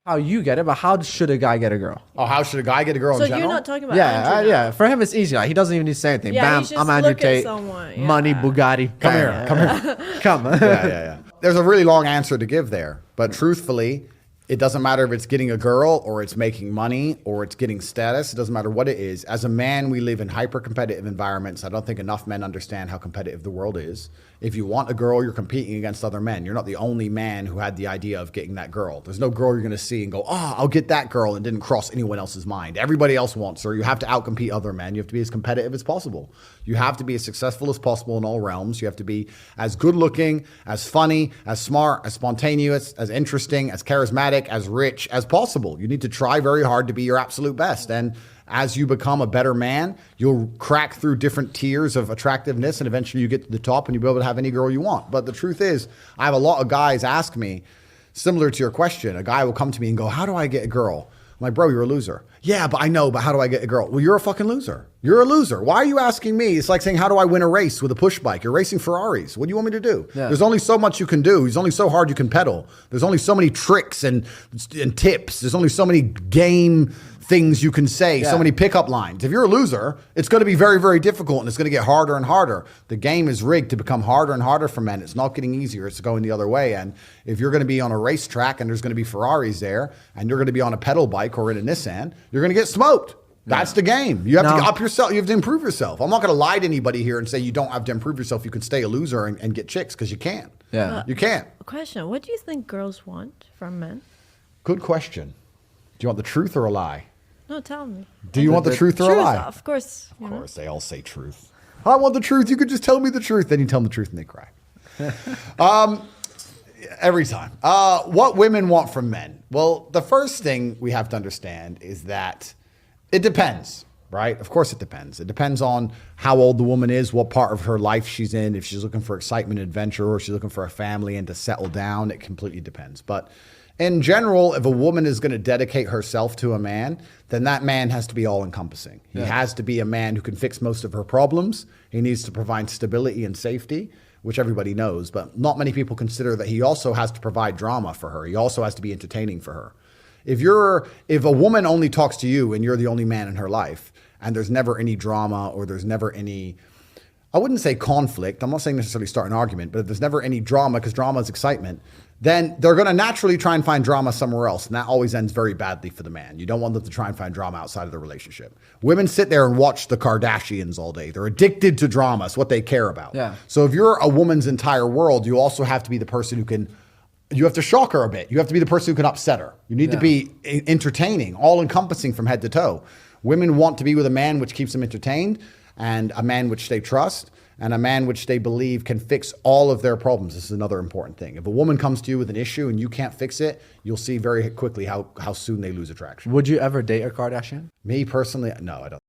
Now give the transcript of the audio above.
how you get it, but how should a guy get a girl? Oh, how should a guy get a girl So in general? you're not talking about Yeah, Andrew now. yeah. For him, it's easy. Like, he doesn't even need to say anything. Yeah, Bam, he's just I'm Andrew look at Tate. someone, yeah. Money, Bugatti. Come bam. here, come here. Come. Yeah. There's a really long answer to give there, but truthfully, it doesn't matter if it's getting a girl or it's making money or it's getting status. It doesn't matter what it is. As a man, we live in hyper-competitive environments. I don't think enough men understand how competitive the world is. If you want a girl, you're competing against other men. You're not the only man who had the idea of getting that girl. There's no girl you're going to see and go, oh, I'll get that girl, and didn't cross anyone else's mind. Everybody else wants her. You have to outcompete other men. You have to be as competitive as possible. You have to be as successful as possible in all realms. You have to be as good looking, as funny, as smart, as spontaneous, as interesting, as charismatic, as rich as possible. You need to try very hard to be your absolute best. And as you become a better man, you'll crack through different tiers of attractiveness, and eventually you get to the top and you'll be able to have any girl you want. But the truth is, I have a lot of guys ask me, similar to your question, a guy will come to me and go, how do I get a girl? I'm like, bro, you're a loser. Yeah, but I know, but how do I get a girl? Well, you're a fucking loser. You're a loser. Why are you asking me? It's like saying, how do I win a race with a push bike? You're racing Ferraris. What do you want me to do? Yeah. There's only so much you can do. There's only so hard you can pedal. There's only so many tricks and tips. There's only so many game things you can say, so many pickup lines. If you're a loser, it's going to be very, very difficult, and it's going to get harder and harder. The game is rigged to become harder and harder for men. It's not getting easier. It's going the other way. And if you're going to be on a racetrack and there's going to be Ferraris there, and you're going to be on a pedal bike or in a Nissan, you're going to get smoked. That's the game. You have to up yourself. You have to improve yourself. I'm not going to lie to anybody here and say you don't have to improve yourself. You can stay a loser and get chicks, because you can't. Yeah. You can't. Question. What do you think girls want from men? Good question. Do you want the truth or a lie? No, tell me. Do you want the truth or a lie? Of course. Of course, they all say truth. I want the truth. You could just tell me the truth. Then you tell them the truth and they cry. Every time. What women want from men? Well, the first thing we have to understand is that it depends, right? Of course it depends. It depends on how old the woman is, what part of her life she's in, if she's looking for excitement and adventure, or she's looking for a family and to settle down. It completely depends. But in general, if a woman is going to dedicate herself to a man, then that man has to be all-encompassing. He has to be a man who can fix most of her problems. He needs to provide stability and safety, which everybody knows, but not many people consider that he also has to provide drama for her. He also has to be entertaining for her. If a woman only talks to you and you're the only man in her life, and there's never any drama, or there's never any, I wouldn't say conflict, I'm not saying necessarily start an argument, but if there's never any drama, because drama is excitement, then they're going to naturally try and find drama somewhere else. And that always ends very badly for the man. You don't want them to try and find drama outside of the relationship. Women sit there and watch the Kardashians all day. They're addicted to drama. It's what they care about. Yeah. So if you're a woman's entire world, you also have to be the person who can, you have to shock her a bit. You have to be the person who can upset her. You need to be entertaining, all-encompassing from head to toe. Women want to be with a man which keeps them entertained, and a man which they trust, and a man which they believe can fix all of their problems. This is another important thing. If a woman comes to you with an issue and you can't fix it, you'll see very quickly how soon they lose attraction. Would you ever date a Kardashian? Me personally, no, I don't.